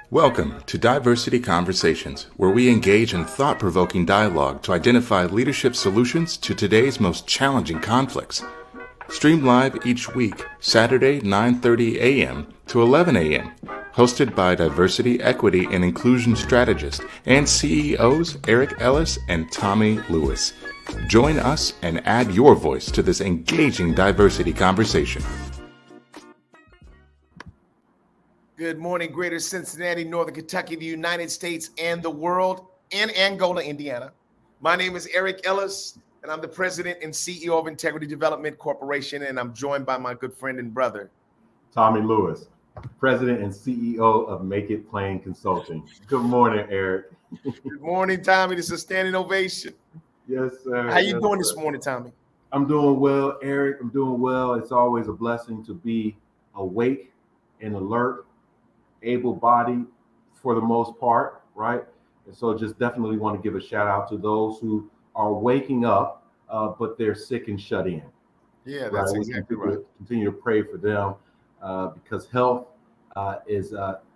Welcome to Diversity Conversations, where we engage in thought-provoking dialogue to identify leadership solutions to today's most challenging conflicts. Stream live each week, Saturday 9:30 a.m. to 11 a.m. Hosted by Diversity, Equity, and Inclusion Strategist and CEOs Eric Ellis and Tommy Lewis. Join us and add your voice to this engaging diversity conversation. Good morning, Greater Cincinnati, Northern Kentucky, the United States, and the world, and Angola, Indiana. My name is Eric Ellis, and I'm the president and CEO of Integrity Development Corporation, and I'm joined by my good friend and brother, Tommy Lewis, president and CEO of Make It Plain Consulting. Good morning, Eric. Good morning, Tommy. This is a standing ovation. Yes, sir. How you doing this morning, Tommy? I'm doing well, Eric. I'm doing well. It's always a blessing to be awake and alert, able-bodied for the most part, right? And so just definitely want to give a shout out to those who are waking up, but they're sick and shut in. Yeah, that's right? exactly right. Continue to pray for them because health is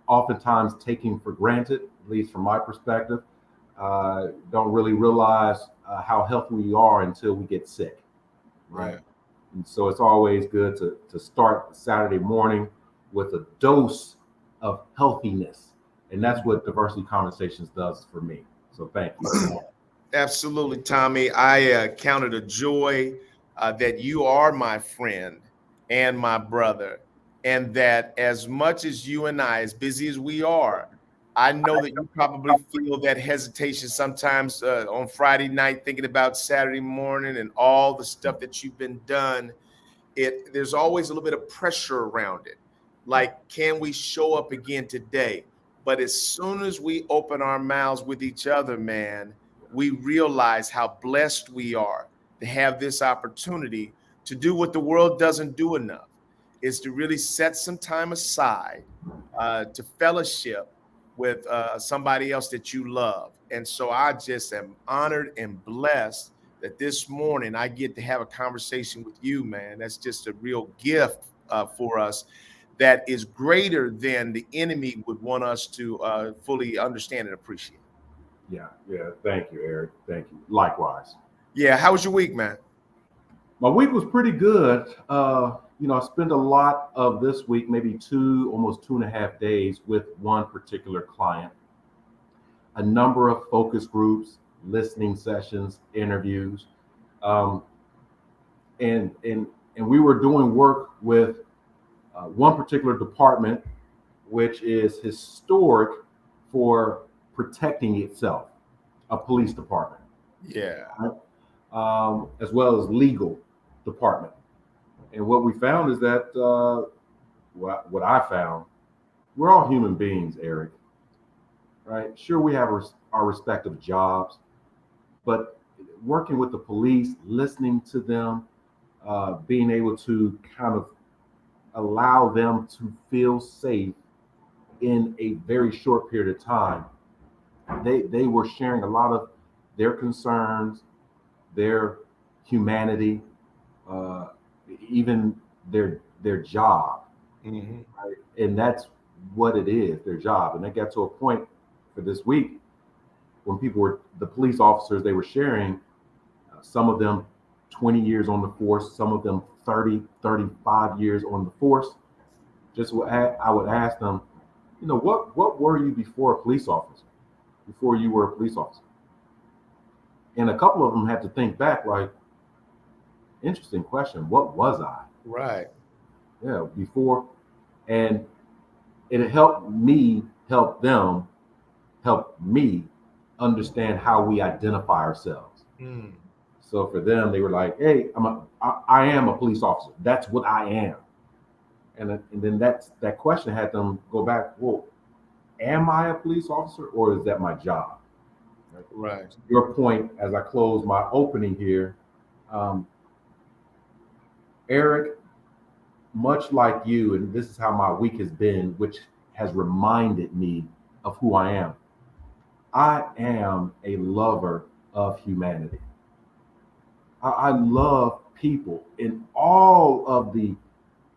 oftentimes taken for granted, at least from my perspective. Don't really realize how healthy we are until we get sick, right? And so it's always good to start Saturday morning with a dose of healthiness. And that's what Diversity Conversations does for me. So thank you. Absolutely, Tommy. I count it a joy that you are my friend and my brother, and that as much as you and I, as busy as we are, I know that you probably feel that hesitation sometimes on Friday night, thinking about Saturday morning and all the stuff that you've been done. There's always a little bit of pressure around it. Like, can we show up again today? But as soon as we open our mouths with each other, man, we realize how blessed we are to have this opportunity to do what the world doesn't do enough, is to really set some time aside to fellowship with somebody else that you love. And so I just am honored and blessed that this morning I get to have a conversation with you, man. That's just a real gift for us that is greater than the enemy would want us to fully understand and appreciate. Yeah. Thank you, Eric. Thank you. Likewise. Yeah. How was your week, man? My week was pretty good. I spent a lot of this week, maybe almost 2.5 days with one particular client. A number of focus groups, listening sessions, interviews, and we were doing work with one particular department, which is historic for protecting itself, a police department. Yeah. As well as legal department. And what we found is that, what I found, we're all human beings, Eric, right? Sure, we have our respective jobs, but working with the police, listening to them, being able to kind of allow them to feel safe in a very short period of time. They were sharing a lot of their concerns, their humanity, even their job, right? And that's what it is, their job. And they got to a point for this week when the police officers, they were sharing, some of them 20 years on the force, some of them 30, 35 years on the force. I would ask them, what were you before you were a police officer? And a couple of them had to think back, like, interesting question. What was I? Right. Yeah, before. And it helped me help them, help me understand how we identify ourselves. So for them, they were like, hey, I am a police officer. That's what I am. And then that question had them go back, well, am I a police officer or is that my job? Right. Your point, as I close my opening here, Eric, much like you, and this is how my week has been, which has reminded me of who I am. I am a lover of humanity. I love people in all of the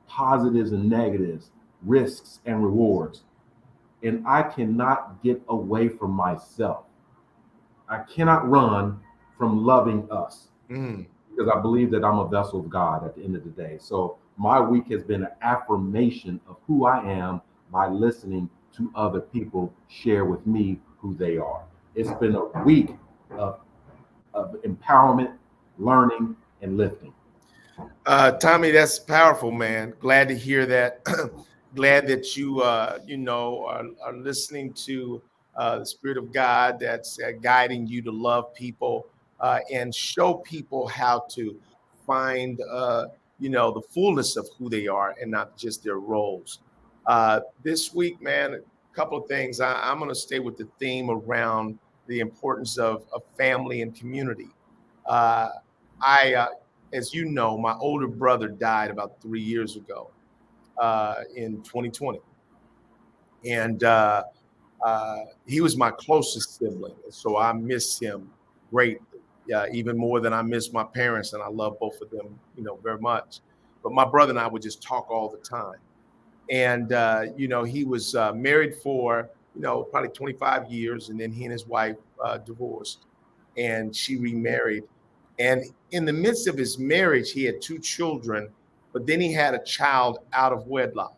positives and negatives, risks and rewards. and I cannot get away from myself. I cannot run from loving us Mm. because I believe that I'm a vessel of God at the end of the day. So my week has been an affirmation of who I am by listening to other people share with me who they are. It's been a week of, of empowerment, learning, and lifting. Tommy, that's powerful, man. Glad to hear that. Glad that you, are listening to the Spirit of God that's guiding you to love people and show people how to find, the fullness of who they are and not just their roles. This week, man, a couple of things. I'm going to stay with the theme around the importance of family and community. Uh, I as you know, my older brother died about 3 years ago in 2020. And he was my closest sibling. And so I miss him greatly, even more than I miss my parents. And I love both of them, very much. But my brother and I would just talk all the time. And, he was married for, probably 25 years. And then he and his wife divorced and she remarried. And in the midst of his marriage, he had two children, but then he had a child out of wedlock.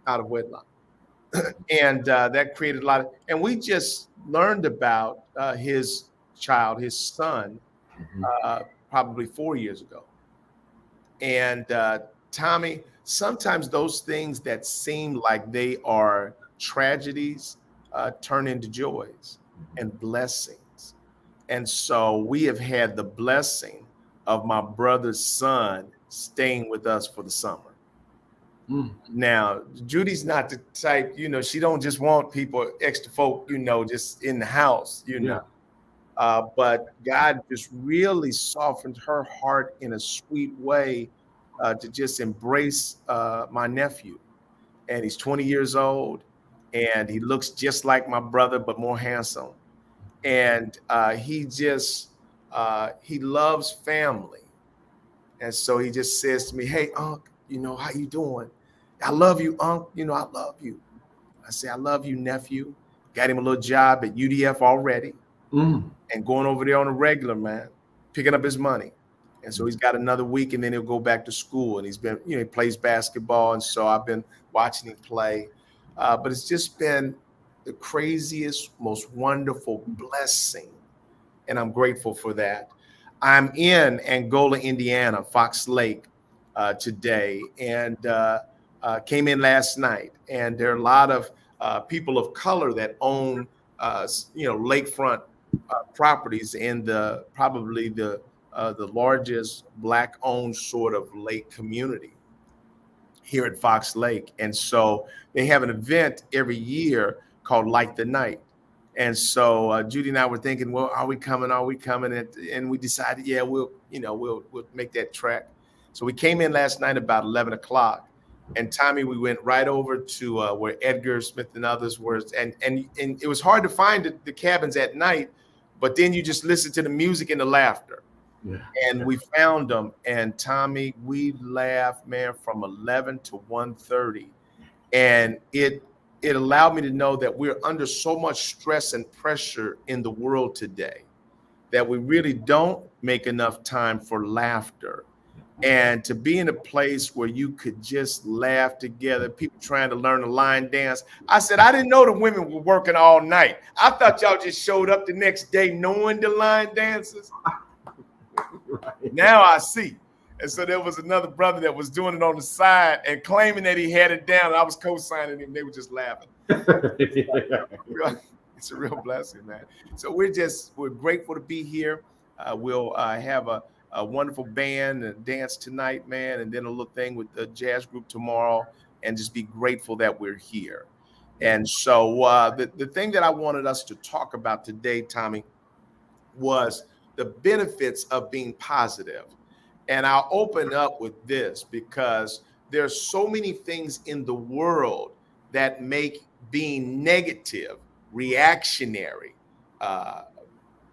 And that created a lot of, and we just learned about his child, his son, Mhm. probably 4 years ago. And Tommy, sometimes those things that seem like they are tragedies turn into joys and blessings. And so we have had the blessing of my brother's son staying with us for the summer. Mm. Now, Judy's not the type, she don't just want people, extra folk, just in the house, Yeah. But God just really softened her heart in a sweet way to just embrace my nephew. And he's 20 years old and he looks just like my brother, but more handsome. And he loves family. And so he just says to me, "Hey, Unc, how you doing? I love you, Unc. I love you." I say, "I love you, nephew." Got him a little job at UDF already Mm. and going over there on a regular, man, picking up his money. And so he's got another week and then he'll go back to school. And he's been, he plays basketball. And so I've been watching him play. But it's just been the craziest, most wonderful blessing. And I'm grateful for that. I'm in Angola, Indiana, Fox Lake today, and came in last night. And there are a lot of people of color that own, lakefront properties in probably the largest Black-owned sort of lake community here at Fox Lake. And so they have an event every year called Light the Night. And so Judy and I were thinking, well, are we coming? Are we coming? And we decided, yeah, we'll make that trek. So we came in last night about 11 o'clock. And Tommy, we went right over to where Edgar Smith and others were. And it was hard to find the cabins at night, but then you just listen to the music and the laughter. Yeah. And we found them. And Tommy, we laughed, man, from 11 to 1:30. And it allowed me to know that we're under so much stress and pressure in the world today that we really don't make enough time for laughter. And to be in a place where you could just laugh together, people trying to learn a line dance. I said, I didn't know the women were working all night. I thought y'all just showed up the next day knowing the line dances. Right. Now I see. And so there was another brother that was doing it on the side and claiming that he had it down. And I was co-signing him. They were just laughing. It's a real blessing, man. So we're grateful to be here. We'll have a wonderful band and dance tonight, man, and then a little thing with the jazz group tomorrow, and just be grateful that we're here. And so the thing that I wanted us to talk about today, Tommy, was the benefits of being positive. And I'll open up with this because there's so many things in the world that make being negative, reactionary,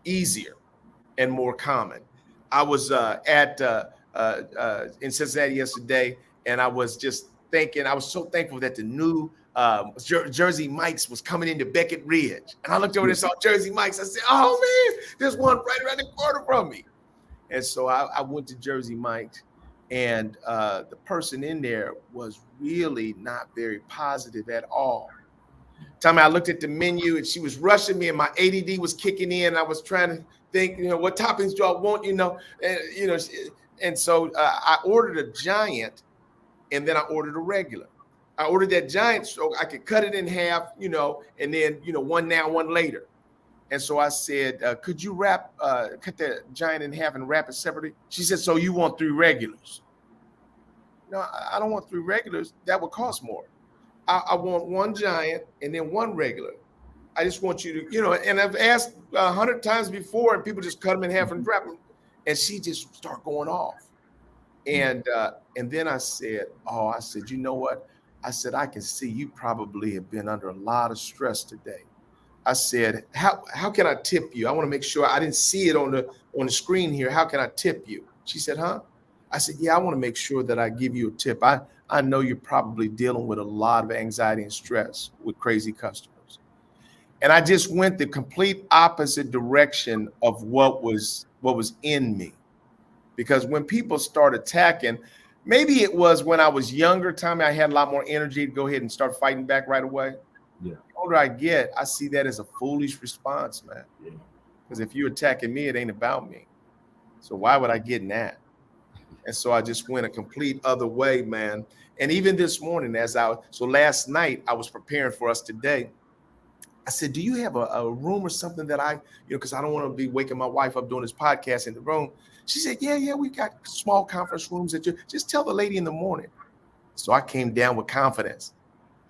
easier and more common. I was in Cincinnati yesterday, and I was just thinking, I was so thankful that the new Jersey Mike's was coming into Beckett Ridge. And I looked over there and saw Jersey Mike's. I said, oh man, there's one right around the corner from me. And so I went to Jersey Mike's, and the person in there was really not very positive at all. Time I looked at the menu and she was rushing me and my ADD was kicking in. I was trying to think, what toppings do I want, and so I ordered a giant and then I ordered a regular. I ordered that giant so I could cut it in half, and then, one now, one later. And so I said, could you cut that giant in half and wrap it separately? She said, so you want 3 regulars? No, I don't want 3 regulars. That would cost more. I want 1 giant and then 1 regular. I just want you to, and I've asked 100 times before and people just cut them in half and wrap them. And she just started going off. And then I said, you know what? I said, I can see you probably have been under a lot of stress today. I said, how can I tip you? I want to make sure. I didn't see it on the screen here. How can I tip you? She said, huh? I said, yeah, I want to make sure that I give you a tip. I know you're probably dealing with a lot of anxiety and stress with crazy customers. And I just went the complete opposite direction of what was in me. Because when people start attacking, maybe it was when I was younger, Tommy, I had a lot more energy to go ahead and start fighting back right away. Yeah. The older I get, I see that as a foolish response, man. Because if you're attacking me, it ain't about me. So why would I get in that? And so I just went a complete other way, man. And even this morning, last night I was preparing for us today. I said, do you have a room or something that because I don't want to be waking my wife up doing this podcast in the room. She said, yeah, we got small conference rooms that just tell the lady in the morning. So I came down with confidence.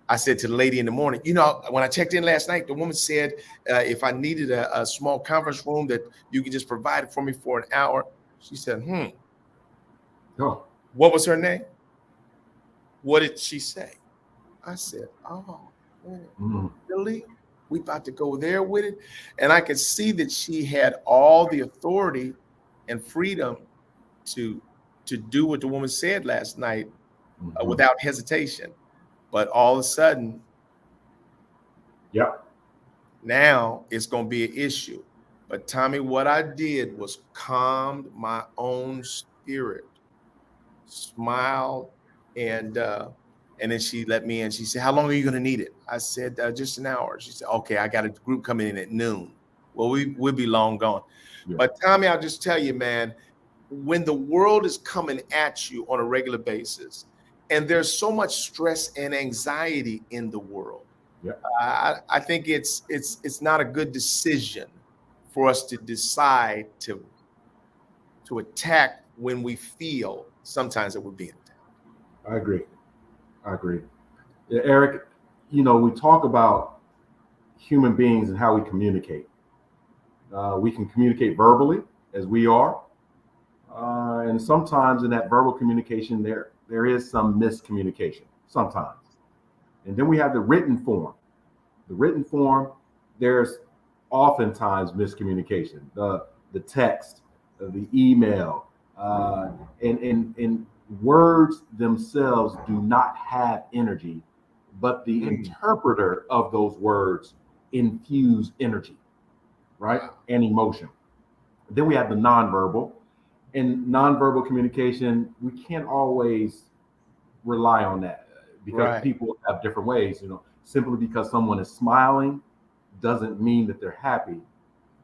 I said to the lady in the morning, when I checked in last night, the woman said, if I needed a small conference room that you could just provide it for me for an hour. She said, Oh. What was her name? What did she say? I said, really? We about to go there with it? And I could see that she had all the authority and freedom to do what the woman said last night without hesitation. But all of a sudden, now it's going to be an issue. But Tommy, what I did was calmed my own spirit, smiled, and then she let me in. She said, how long are you going to need it? I said, just an hour. She said, okay, I got a group coming in at noon. Well, we'll be long gone. Yeah. But Tommy, I'll just tell you, man, when the world is coming at you on a regular basis, and there's so much stress and anxiety in the world, I think it's not a good decision for us to decide to attack when we feel sometimes that we're being attacked. I agree. Yeah, Eric, we talk about human beings and how we communicate. We can communicate verbally, as we are. And sometimes in that verbal communication, there is some miscommunication, sometimes. And then we have the written form. The written form, there's oftentimes miscommunication. The text, the email, and words themselves do not have energy, but the interpreter of those words infuse energy, right? And emotion. Then we have the nonverbal. In nonverbal communication, we can't always rely on that because people have different ways. Simply because someone is smiling doesn't mean that they're happy.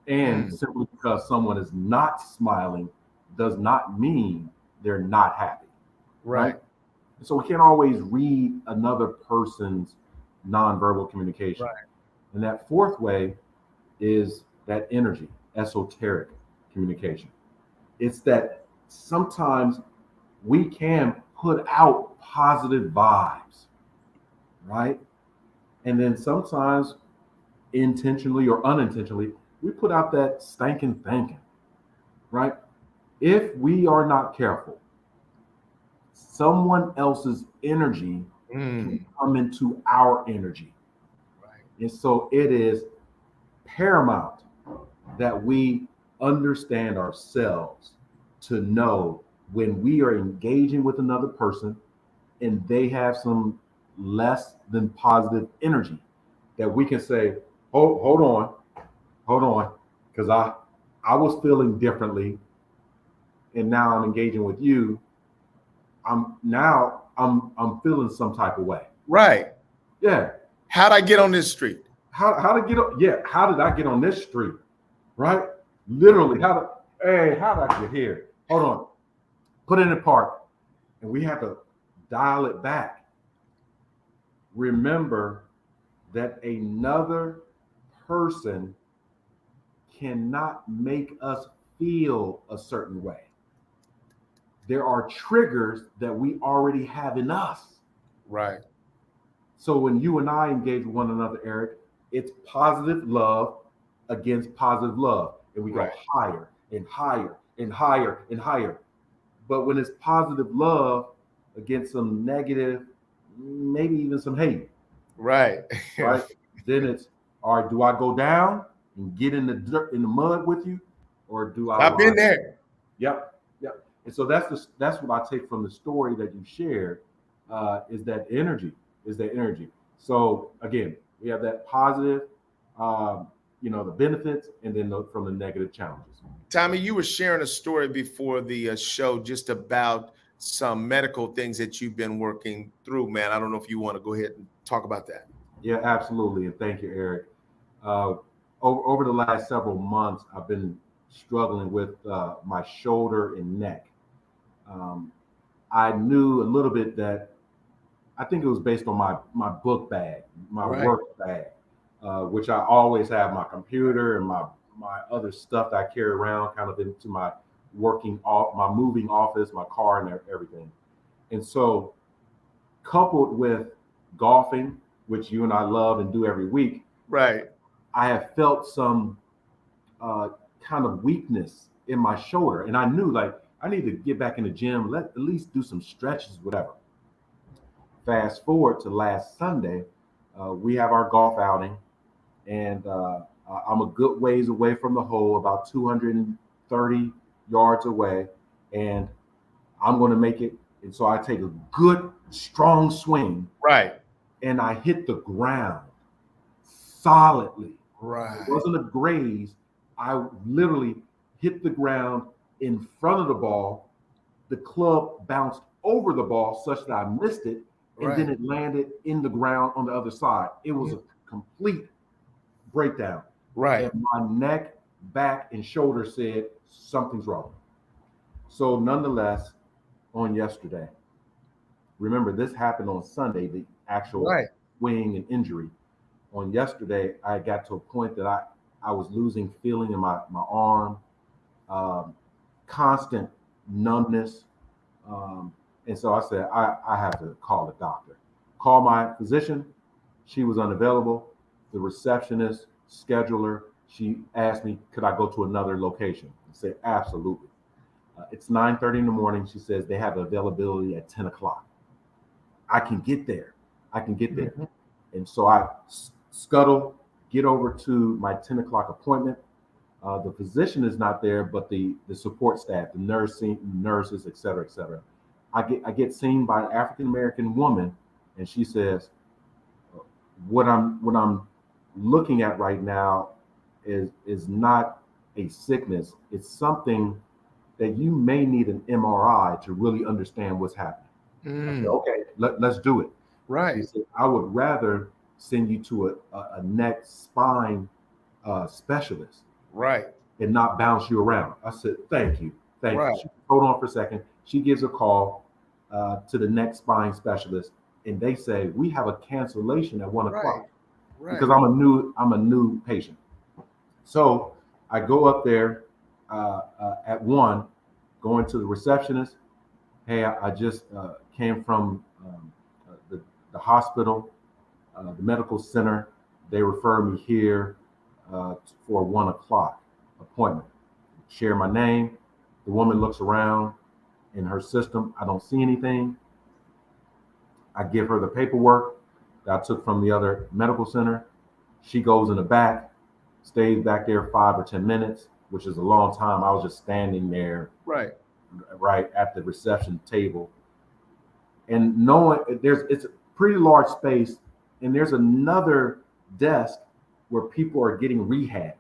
And simply because someone is not smiling does not mean they're not happy. Right? So we can't always read another person's nonverbal communication. Right. And that fourth way is that energy, esoteric communication. It's that sometimes we can put out positive vibes, right? And then sometimes intentionally or unintentionally, we put out that stinking thinking, right? If we are not careful, someone else's energy can come into our energy. Right. And so it is paramount that we understand ourselves to know when we are engaging with another person and they have some less than positive energy that we can say, hold on, because I was feeling differently, and now I'm engaging with you. I'm feeling some type of way. Right. Yeah. How'd I get on this street? How to get on? Yeah. How did I get on this street? Right. Literally. How did I get here? Hold on. Put it in park, and we have to dial it back. Remember that another person cannot make us feel a certain way. There are triggers that we already have in us. Right. So when you and I engage with one another, Eric, it's positive love against positive love. And we go higher and higher and higher and higher. But when it's positive love against some negative, maybe even some hate. Right. Right. Then it's, all right, do I go down and get in the dirt, in the mud with you? Or do I I've been there. Yep. And so that's what I take from the story that you shared, is that energy. So again, we have that positive, the benefits, and then from the negative challenges. Tommy, you were sharing a story before the show just about some medical things that you've been working through, man. I don't know if you want to go ahead and talk about that. Yeah, absolutely. And thank you, Eric. Over the last several months, I've been struggling with my shoulder and neck. I knew a little bit that, I think it was based on my book bag, my work bag, which I always have my computer and my other stuff that I carry around kind of into my moving office, my car, and everything. And so, coupled with golfing, which you and I love and do every week, right, I have felt some kind of weakness in my shoulder, and I knew, like, I need to get back in the gym, at least do some stretches, whatever. Fast forward to last Sunday, we have our golf outing, and I'm a good ways away from the hole, about 230 yards away, and I'm going to make it. And so I take a good, strong swing. Right. And I hit the ground solidly. Right. It wasn't a graze. I literally hit the ground in front of the ball. The club bounced over the ball such that I missed it. And then it landed in the ground on the other side. It was a complete breakdown. Right. And my neck, back, and shoulder said something's wrong. So nonetheless, on yesterday, remember this happened on Sunday, the actual swing and injury. On yesterday, I got to a point that I was losing feeling in my arm, constant numbness. And so I said, I have to call the doctor. Call my physician. She was unavailable. The receptionist, scheduler, she asked me, could I go to another location? I said, absolutely. It's 9:30 in the morning. She says they have availability at 10 o'clock. I can get there. Mm-hmm. And so I scuttle, get over to my 10 o'clock appointment. The physician is not there, but the support staff, the nurses, et cetera, et cetera. I get seen by an African-American woman, and she says, what I'm looking at right now is not a sickness. It's something that you may need an MRI to really understand what's happening. I said, okay, let's do it. Right. She said, I would rather send you to a neck spine specialist. Right. And not bounce you around. I said, thank you. She, hold on for a second. She gives a call to the neck spine specialist, and they say, we have a cancellation at 1 o'clock. Right. Because I'm a new patient. So I go up there at 1, going to the receptionist. Hey, I just came from the hospital, the medical center. They refer me here for a 1 o'clock appointment. Share my name. The woman looks around in her system. I don't see anything. I give her the paperwork that I took from the other medical center. She goes in the back, stays back there 5 or 10 minutes, which is a long time. I was just standing there right at the reception table. and knowing it's a pretty large space, and there's another desk where people are getting rehab.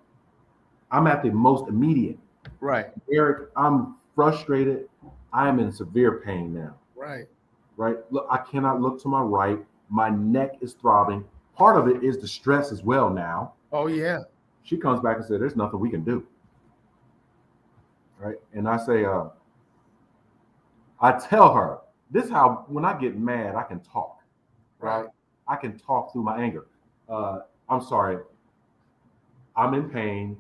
I'm at the most immediate. Right. Eric, I'm frustrated. I am in severe pain now. Right. Right. Look, I cannot look to my right. My neck is throbbing. Part of it is the stress as well now. Oh, yeah. She comes back and said, there's nothing we can do. Right. And I say, I tell her, this is how, when I get mad, I can talk. Right. I can talk through my anger. I'm sorry. I'm in pain.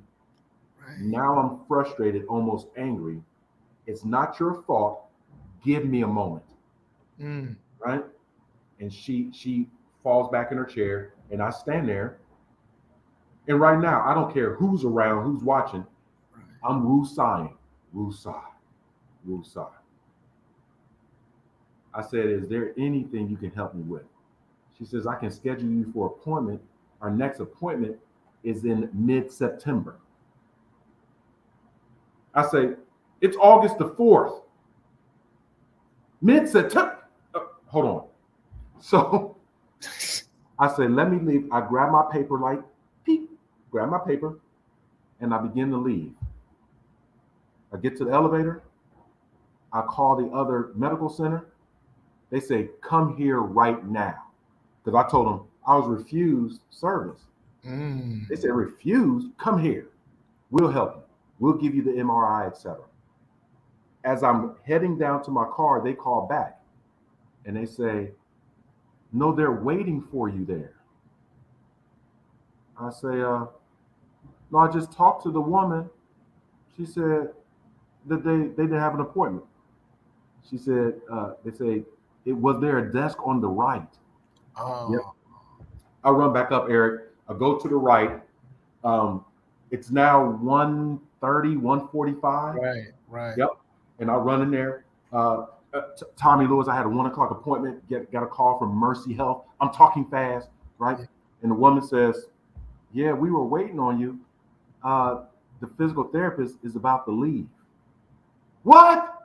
Right. Now I'm frustrated, almost angry. It's not your fault. Give me a moment. Right. And she falls back in her chair, and I stand there. And right now, I don't care who's around, who's watching. Right. I'm woosahing. Woosah. Woosah. I said, is there anything you can help me with? She says, I can schedule you for an appointment. Our next appointment is in mid-September. I say, it's August the 4th. Mid-September. Hold on. So I say, let me leave. I grab my paper, like, peep, grab my paper, and I begin to leave. I get to the elevator. I call the other medical center. They say, come here right now. Because I told them I was refused service. They said, refused? Come here. We'll help you. We'll give you the MRI, etc. As I'm heading down to my car, they call back. And they say, no, they're waiting for you there. I say, no, I just talked to the woman. She said that they didn't have an appointment. She said, they say, was there a desk on the right? Oh. Yep. I run back up, Eric. I go to the right. It's now 1:30, 1:45. Right. Yep. And I run in there. Tommy Lewis, I had a 1:00 appointment, got a call from Mercy Health. I'm talking fast, right? Yeah. And the woman says, yeah, we were waiting on you. The physical therapist is about to leave. What?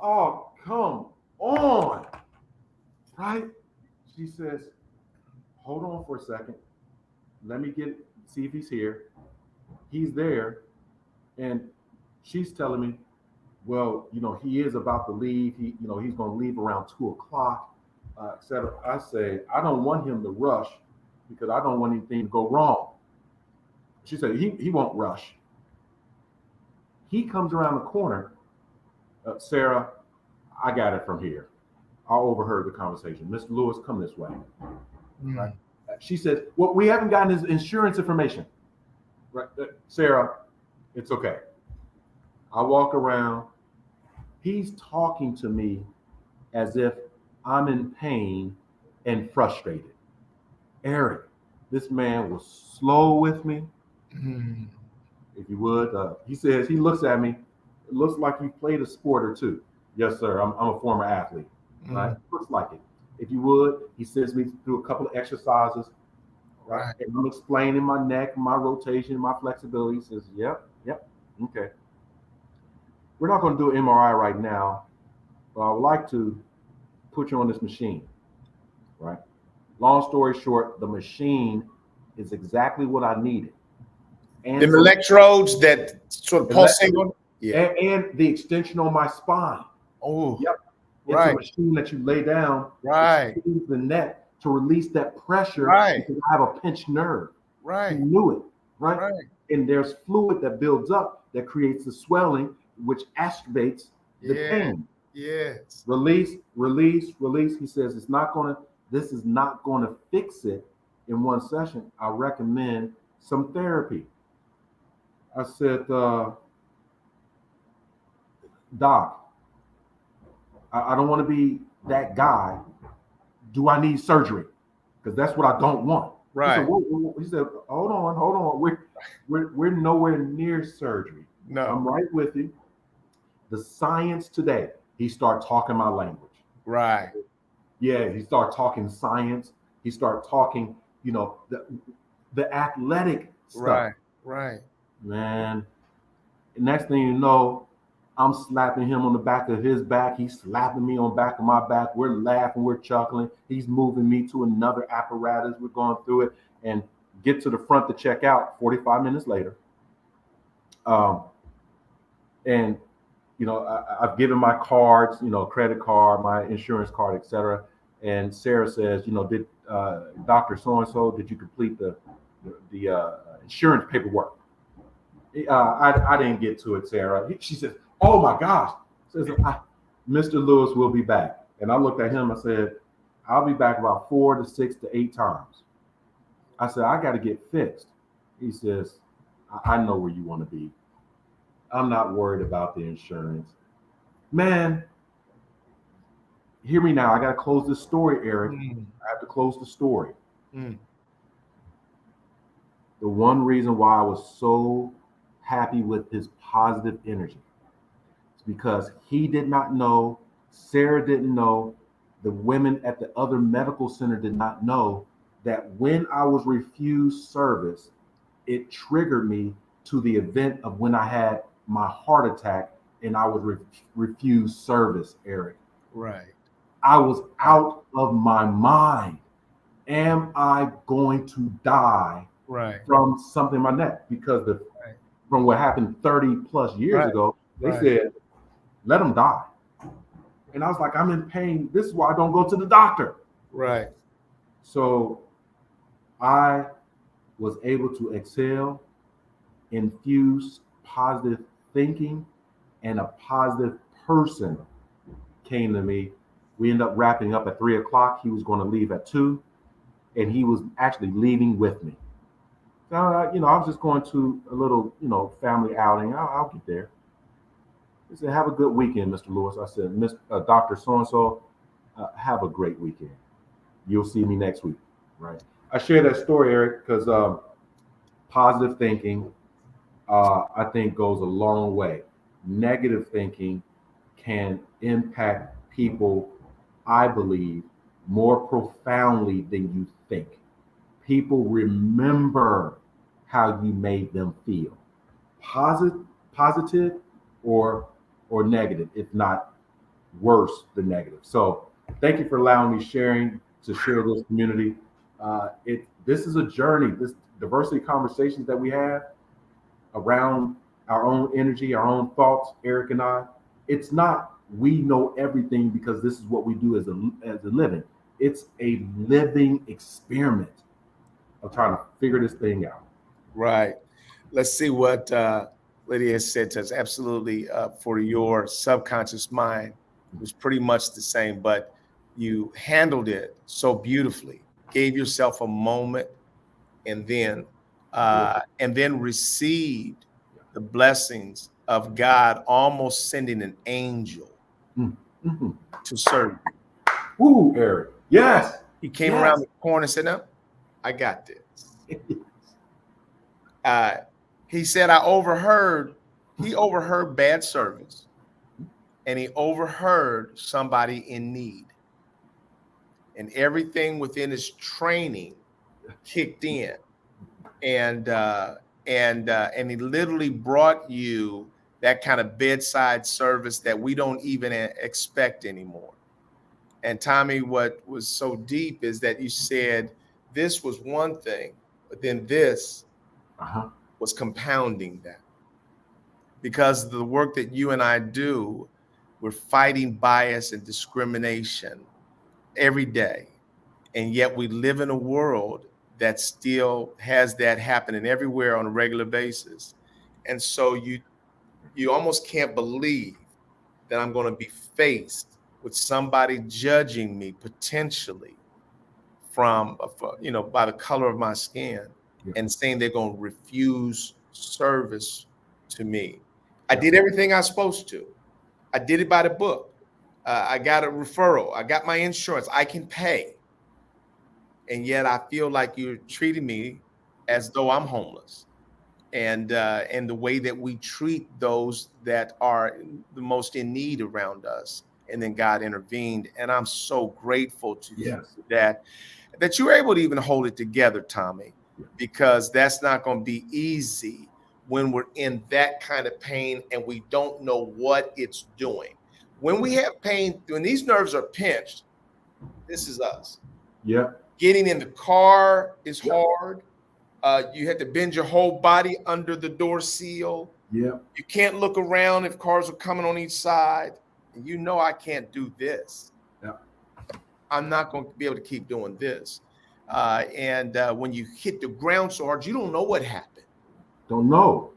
Oh, come on. Right? She says, hold on for a second. Let me see if he's here. He's there. And she's telling me, well, he is about to leave. He's going to leave around 2:00, etc. I say, I don't want him to rush because I don't want anything to go wrong. She said, he won't rush. He comes around the corner. Sarah, I got it from here. I overheard the conversation. Mr. Lewis, come this way. Right? She said, well, we haven't gotten his insurance information. Right? Sarah, it's okay. I walk around. He's talking to me as if I'm in pain and frustrated. Eric, this man was slow with me. If you would. He says, he looks at me. It looks like you played a sport or two. Yes, sir. I'm a former athlete. Right? Looks like it. If you would, he sends me through a couple of exercises. Right. And I'm explaining my neck, my rotation, my flexibility. He says, yep. Okay. We're not going to do an MRI right now, but I would like to put you on this machine. Right. Long story short, the machine is exactly what I needed. And the electrodes that sort of pulsate on. Yeah. And the extension on my spine. Oh, yep. It's right. a machine that you lay down. Right. The neck to release that pressure. Right. Because I have a pinched nerve. Right. You knew it. Right. Right. And there's fluid that builds up that creates the swelling, which exacerbates the pain. Yes. Release. He says this is not going to fix it in one session. I recommend some therapy. I said, Doc, I don't want to be that guy. Do I need surgery? Because that's what I don't want. Right. He said, hold on. We're nowhere near surgery. No. I'm right with you. The science today, he started talking my language. Right. Yeah, he started talking science. He started talking, the athletic stuff. Right. Man, next thing you know, I'm slapping him on the back of his back. He's slapping me on the back of my back. We're laughing, we're chuckling. He's moving me to another apparatus. We're going through it and get to the front to check out 45 minutes later. And I've given my cards, credit card, my insurance card, etc. And Sarah says, did Dr. So-and-so, did you complete the insurance paperwork? I didn't get to it, Sarah. She says, oh my gosh. Says, Mr. Lewis will be back. And I looked at him, I said, I'll be back about 4 to 6 to 8 times. I said, I got to get fixed. He says, I know where you want to be. I'm not worried about the insurance. Man, hear me now. I got to close this story, Eric. I have to close the story. The one reason why I was so happy with his positive energy is because he did not know, Sarah didn't know, the women at the other medical center did not know that when I was refused service, it triggered me to the event of when I had my heart attack and I was refused service, Eric. Right. I was out of my mind. Am I going to die from something in my neck? Because from what happened 30 plus years ago, they said, let him die. And I was like, I'm in pain. This is why I don't go to the doctor. Right. So I was able to exhale, infuse positive thinking, and a positive person came to me. We ended up wrapping up at 3 o'clock. He was going to leave at 2, and he was actually leaving with me. So, I was just going to a little, family outing. I'll get there. He said, have a good weekend, Mr. Lewis. I said, Dr. So-and-so, have a great weekend. You'll see me next week, right? I share that story, Eric, because positive thinking, I think, goes a long way. Negative thinking can impact people, I believe, more profoundly than you think. People remember how you made them feel, positive or negative, if not worse than negative. So thank you for allowing me to share this community. This is a journey. This diversity conversations that we have around our own energy, our own thoughts, Eric and I. It's not we know everything because this is what we do as a living. It's a living experiment of trying to figure this thing out. Right. Let's see what Lydia has said to us. Absolutely, for your subconscious mind, it was pretty much the same, but you handled it so beautifully. Gave yourself a moment, and then received the blessings of God, almost sending an angel to serve you. Ooh, Eric. Yes. He came around the corner and said, "No, I got this." He said, he overheard bad service, and he overheard somebody in need. And everything within his training kicked in. And he literally brought you that kind of bedside service that we don't even expect anymore. And Tommy, what was so deep is that you said this was one thing, but then this was compounding that. Because of the work that you and I do, we're fighting bias and discrimination every day. And yet we live in a world that still has that happening everywhere on a regular basis. And so you almost can't believe that I'm going to be faced with somebody judging me potentially from, by the color of my skin and saying they're going to refuse service to me. I did everything I was supposed to. I did it by the book. I got a referral. I got my insurance. I can pay. And yet I feel like you're treating me as though I'm homeless. And the way that we treat those that are the most in need around us. And then God intervened. And I'm so grateful to you that you were able to even hold it together, Tommy, because that's not going to be easy when we're in that kind of pain and we don't know what it's doing. When we have pain, when these nerves are pinched, this is us. Yeah. Getting in the car is Yeah. hard. You have to bend your whole body under the door seal. Yeah. You can't look around if cars are coming on each side. And you know I can't do this. Yeah. I'm not going to be able to keep doing this. And when you hit the ground so hard, you don't know what happened. Don't know.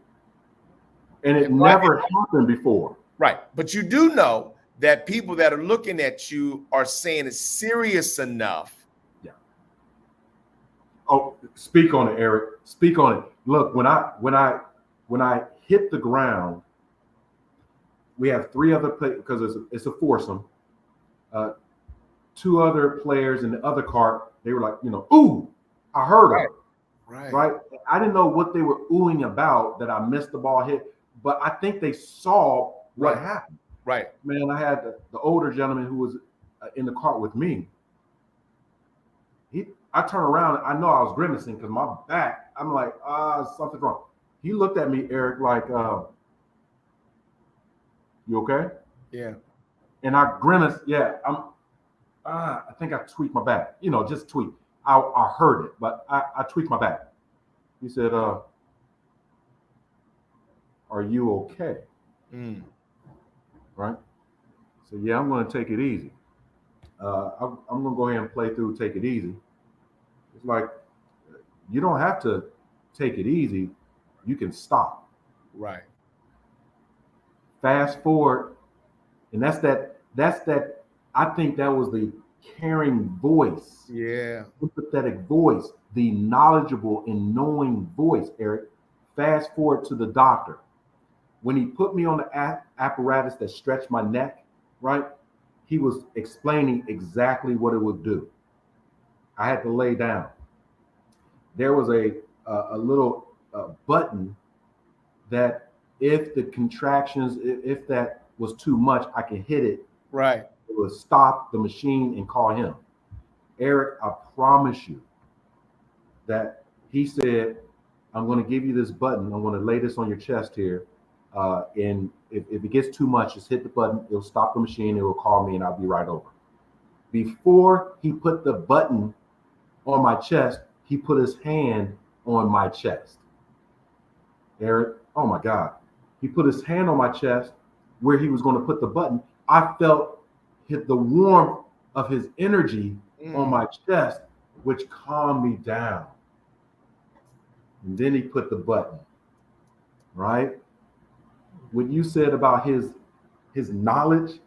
And it never happened before. Right. But you do know that people that are looking at you are saying it's serious enough. Yeah. Oh, speak on it, Eric. Speak on it. Look, when I hit the ground, we have 3 other players because it's a foursome. 2 other players in the other cart. They were like, ooh, I heard Right. them. Right. I didn't know what they were oohing about that I missed the ball hit, but I think they saw what happened. Right. Man, I had the older gentleman who was in the cart with me. I turned around. I know I was grimacing because my back, I'm like, something's wrong. He looked at me, Eric, like, you okay? Yeah. And I grimaced. Yeah, I think I tweaked my back. Just tweak. I heard it, but I tweaked my back. He said, are you okay? Mm. Right? So yeah, I'm going to take it easy. I'm going to go ahead and play through Take It Easy. It's like, you don't have to take it easy. You can stop. Right. Fast forward. And that's that, I think that was the caring voice. Yeah. Empathetic voice, the knowledgeable and knowing voice, Eric. Fast forward to the doctor. When he put me on the apparatus that stretched my neck, right? He was explaining exactly what it would do. I had to lay down. There was a little button that if the contractions, if that was too much, I could hit it. Right. It would stop the machine and call him. Eric, I promise you that he said, I'm going to give you this button. I'm going to lay this on your chest here. And if it gets too much, just hit the button. It'll stop the machine. It will call me and I'll be right over. Before he put the button on my chest, he put his hand on my chest. Eric, oh my God. He put his hand on my chest where he was going to put the button. I felt the warmth of his energy on my chest, which calmed me down. And then he put the button, right? What you said about his knowledge,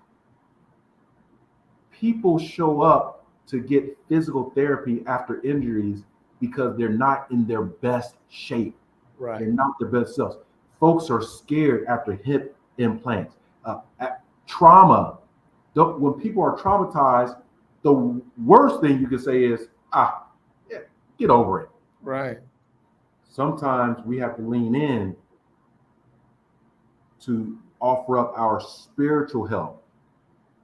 people show up to get physical therapy after injuries because they're not in their best shape. Right. They're not their best selves. Folks are scared after hip implants. Trauma. When people are traumatized, the worst thing you can say is, yeah, get over it. Right. Sometimes we have to lean in to offer up our spiritual health,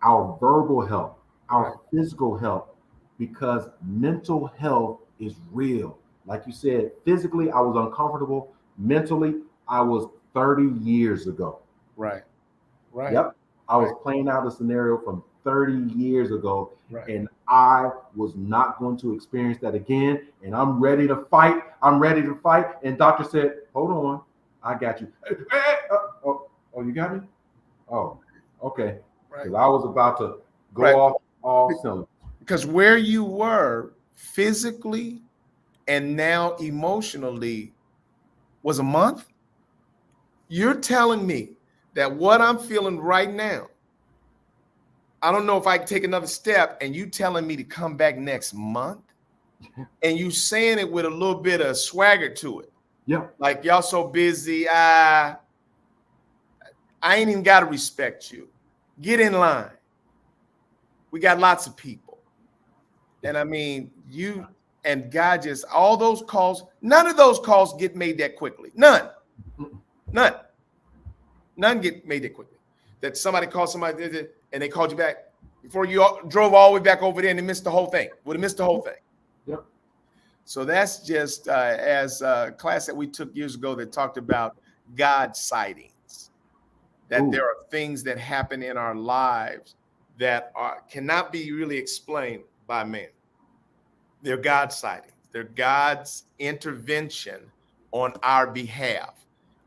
our verbal health, our physical health, because mental health is real. Like you said, physically, I was uncomfortable. Mentally, I was 30 years ago. Right. Right. Yep. I was playing out a scenario from 30 years ago, and I was not going to experience that again. And I'm ready to fight. And doctor said, hold on, I got you. Oh, you got me? Oh, okay. Because I was about to go off all cylinders. Because where you were physically and now emotionally was a month. You're telling me that what I'm feeling right now, I don't know if I can take another step, and you telling me to come back next month, and you saying it with a little bit of swagger to it. Yeah. Like, y'all so busy. I ain't even got to respect you. Get in line. We got lots of people. And I mean, you and God just, all those calls, none of those calls get made that quickly. None get made that quickly. That somebody called somebody and they called you back before you drove all the way back over there and they missed the whole thing. Would have missed the whole thing. Yep. So that's just as a class that we took years ago that talked about God sightings, that Ooh. there are things that happen in our lives that cannot be really explained by man. They're God sightings. They're God's intervention on our behalf.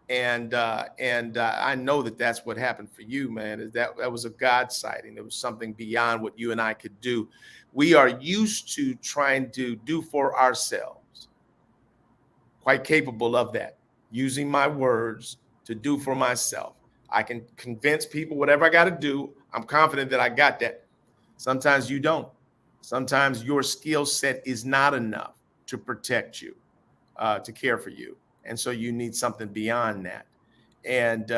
And I know that that's what happened for you, man. Is that was a God sighting? There was something beyond what you and I could do. We are used to trying to do for ourselves. Quite capable of that, using my words to do for myself. I can convince people whatever I got to do. I'm confident that I got that. Sometimes you don't. Sometimes your skill set is not enough to protect you, to care for you. And so you need something beyond that. And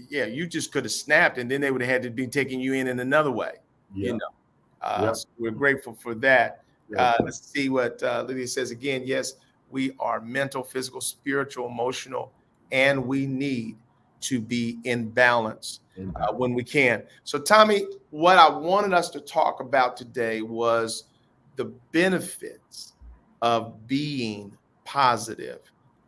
yeah, you just could have snapped and then they would have had to be taking you in another way, you Yeah. know. Yep. So we're grateful for that. Yeah. Let's see what Lydia says again. Yes, we are mental, physical, spiritual, emotional, and we need to be in balance when we can. So, Tommy, what I wanted us to talk about today was the benefits of being positive.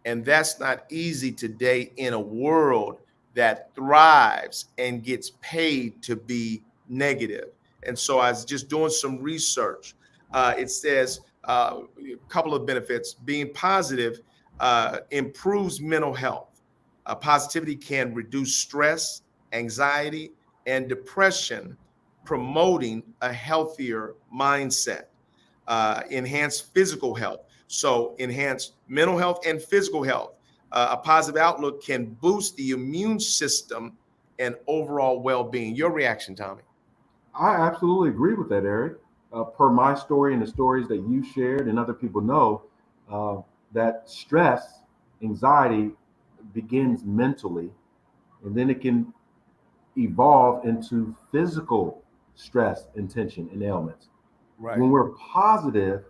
And that's not easy today in a world that thrives and gets paid to be negative. And so I was just doing some research. It says a couple of benefits. Being positive improves mental health. Positivity can reduce stress, anxiety, and depression, promoting a healthier mindset. Enhance physical health. So, enhance mental health and physical health. A positive outlook can boost the immune system and overall well being. Your reaction, Tommy? I absolutely agree with that, Eric. Per my story and the stories that you shared and other people know, uh, that stress, anxiety begins mentally, and then it can evolve into physical stress and tension and ailments. Right. When we're positive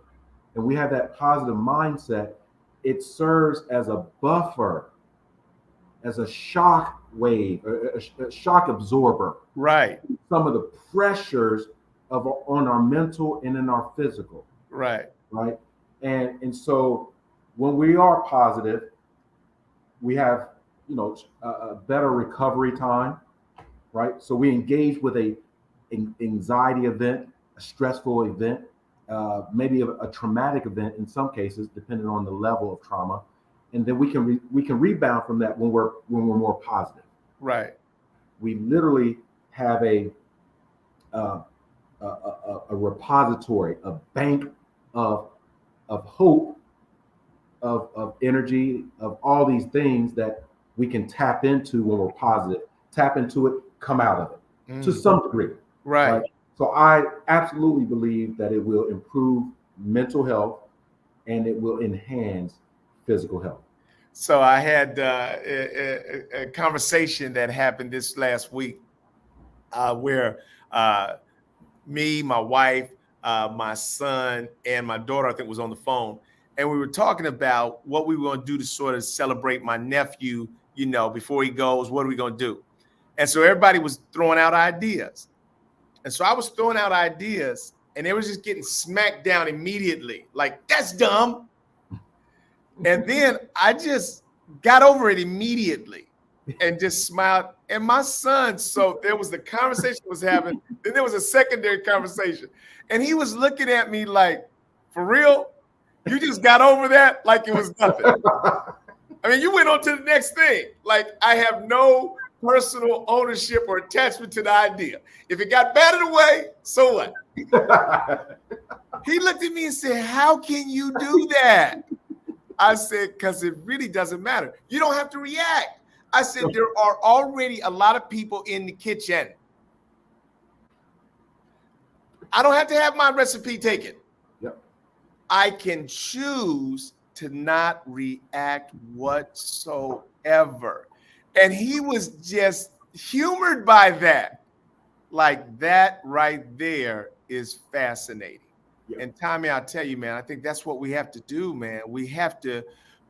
and we have that positive mindset, it serves as a buffer, as a shock wave, a shock absorber. Right. Some of the pressures of on our mental and in our physical. Right. Right. And so when we are positive, we have a better recovery time. Right. So we engage with a anxiety event, a stressful event, maybe a traumatic event in some cases, depending on the level of trauma, and then we can rebound from that when we're more positive. Right. We literally have uh, a repository, a bank of hope, of energy, of all these things that we can tap into when we're positive. Tap into it, come out of it to some degree. Right. So I absolutely believe that it will improve mental health and it will enhance physical health. So I had a conversation that happened this last week where me, my wife, my son, and my daughter, I think, was on the phone. And we were talking about what we were going to do to sort of celebrate my nephew, before he goes. What are we going to do? And so everybody was throwing out ideas. And so I was throwing out ideas and they were just getting smacked down immediately. Like, that's dumb. And then I just got over it immediately and just smiled. And my son, so there was the conversation was having, then there was a secondary conversation. And he was looking at me like, for real? You just got over that like it was nothing. I mean, you went on to the next thing. Like, I have no personal ownership or attachment to the idea. If it got batted away, so what? He looked at me and said, how can you do that? I said, because it really doesn't matter. You don't have to react. I said, there are already a lot of people in the kitchen. I don't have to have my recipe taken. Yep. I can choose to not react whatsoever. And he was just humored by that. Like, that right there is fascinating. Yep. And Tommy, I'll tell you, man, I think that's what we have to do, man. We have to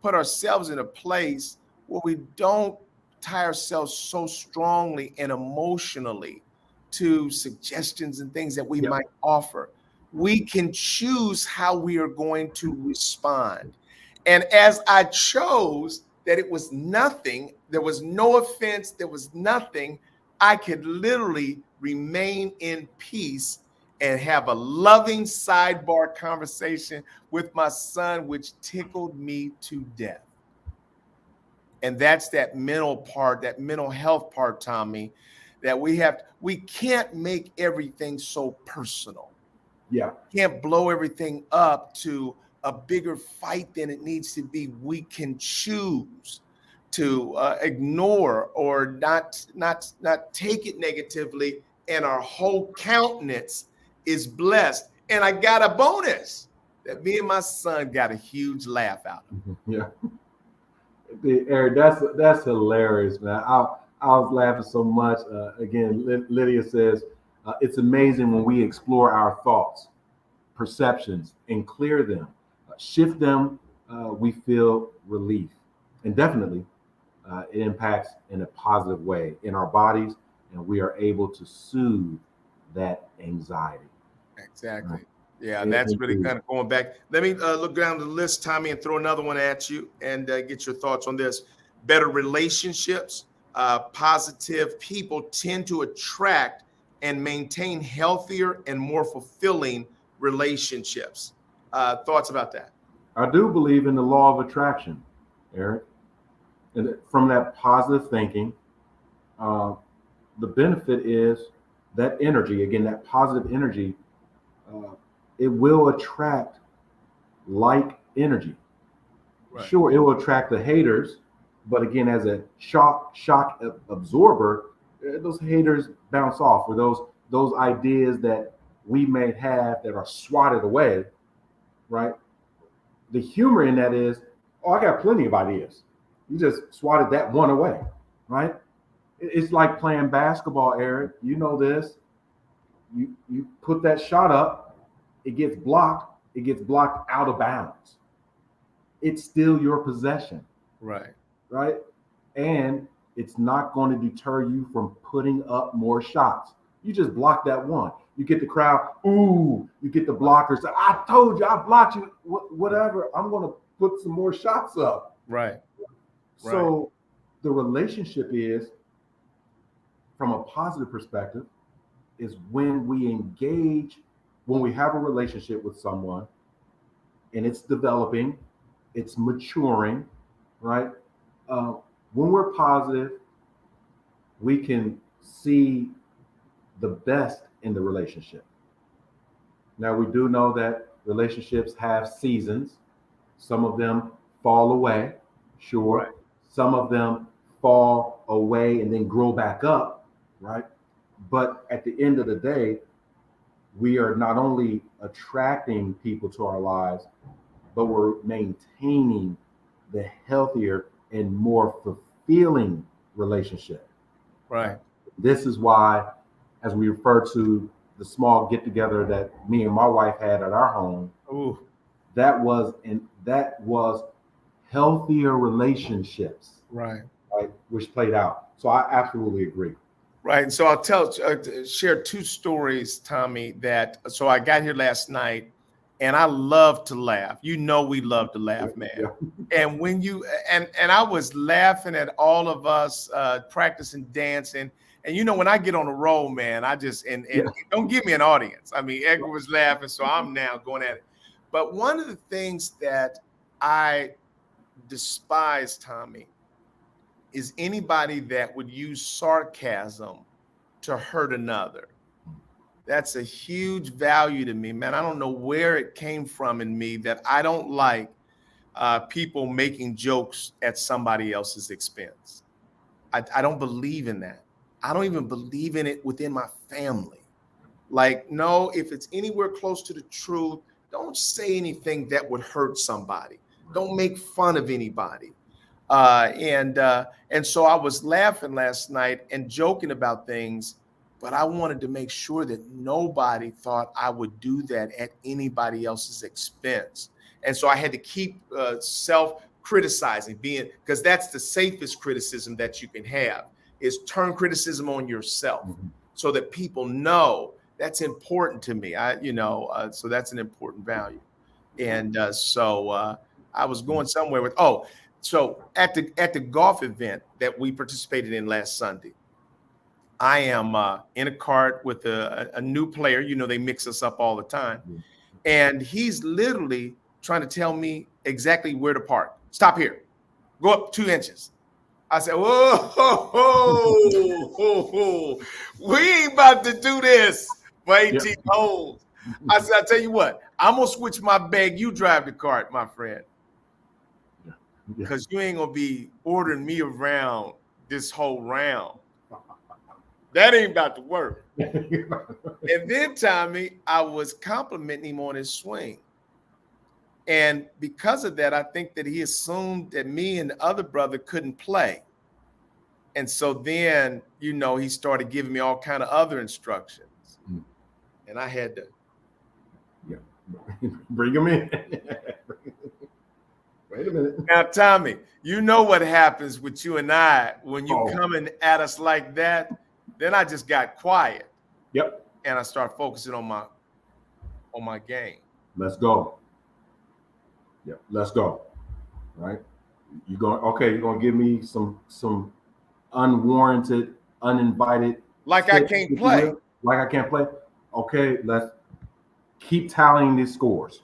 put ourselves in a place where we don't tie ourselves so strongly and emotionally to suggestions and things that we might offer. We can choose how we are going to respond. And as I chose that it was nothing. There was no offense. There was nothing. I could literally remain in peace and have a loving sidebar conversation with my son, which tickled me to death. And that's that mental part, that mental health part, Tommy, that we can't make everything so personal. Yeah. Can't blow everything up to a bigger fight than it needs to be. We can choose to ignore or not take it negatively, and our whole countenance is blessed. And I got a bonus that me and my son got a huge laugh out of. Yeah. Eric, that's hilarious, man. I was laughing so much. Again, Lydia says it's amazing when we explore our thoughts, perceptions, and clear them, shift them. We feel relief, and definitely it impacts in a positive way in our bodies, and we are able to soothe that anxiety. Exactly. Yeah, and that's really kind of going back. Let me look down the list, Tommy, and throw another one at you and get your thoughts on this. Better relationships, positive people tend to attract and maintain healthier and more fulfilling relationships. Thoughts about that? I do believe in the law of attraction, Eric, and from that positive thinking, the benefit is that energy. Again, that positive energy. It will attract like energy. Right. Sure, it will attract the haters, but again, as a shock absorber, those haters bounce off, or those ideas that we may have that are swatted away, right? The humor in that is, oh, I got plenty of ideas. You just swatted that one away, right? It's like playing basketball, Eric. You know this. You put that shot up. It gets blocked out of bounds. It's still your possession. Right. And it's not going to deter you from putting up more shots. You just block that one. You get the crowd, ooh, you get the blockers. I told you, I blocked you, whatever. I'm going to put some more shots up. Right. So the relationship is, from a positive perspective, is when we engage, when we have a relationship with someone and it's developing, it's maturing, right? When we're positive, we can see the best in the relationship. Now, we do know that relationships have seasons. Some of them fall away, sure. Right. Some of them fall away and then grow back up, right? But at the end of the day, we are not only attracting people to our lives, but we're maintaining the healthier and more fulfilling relationship. Right. This is why, as we refer to the small get together that me and my wife had at our home, that was healthier relationships, right, which played out. So I absolutely agree. Right. And so I'll share two stories, Tommy, so I got here last night and I love to laugh. You know, we love to laugh, man. Yeah. And when and I was laughing at all of us practicing dancing. And, you know, when I get on a roll, man, I just, and don't give me an audience. I mean, Edgar was laughing, so I'm now going at it. But one of the things that I despise, Tommy, is anybody that would use sarcasm to hurt another. That's a huge value to me, man. I don't know where it came from in me that I don't like people making jokes at somebody else's expense. I don't believe in that. I don't even believe in it within my family. Like, no, if it's anywhere close to the truth, don't say anything that would hurt somebody. Don't make fun of anybody. And so I was laughing last night and joking about things, but I wanted to make sure that nobody thought I would do that at anybody else's expense. And so I had to keep self-criticizing, because that's the safest criticism that you can have, is turn criticism on yourself, so that people know that's important to me. So that's an important value. And so I was going somewhere with, So at the golf event that we participated in last Sunday, I am in a cart with a new player. You know, they mix us up all the time. And he's literally trying to tell me exactly where to park. Stop here. Go up 2 inches. I said, whoa, we ain't about to do this for 18 holes. I said, I'll tell you what, I'm going to switch my bag. You drive the cart, my friend. Because you ain't going to be ordering me around this whole round. That ain't about to work. And then, Tommy, I was complimenting him on his swing. And because of that, I think that he assumed that me and the other brother couldn't play. And so then, you know, he started giving me all kind of other instructions. And I had to bring him in. Wait a minute. Now, Tommy, you know what happens with you and I when you coming at us like that. Then I just got quiet. Yep. And I start focusing on my game. Let's go. Yep. Let's go. Right. You're gonna give me some unwarranted, uninvited. Like I can't play. Like I can't play. Okay, let's keep tallying these scores.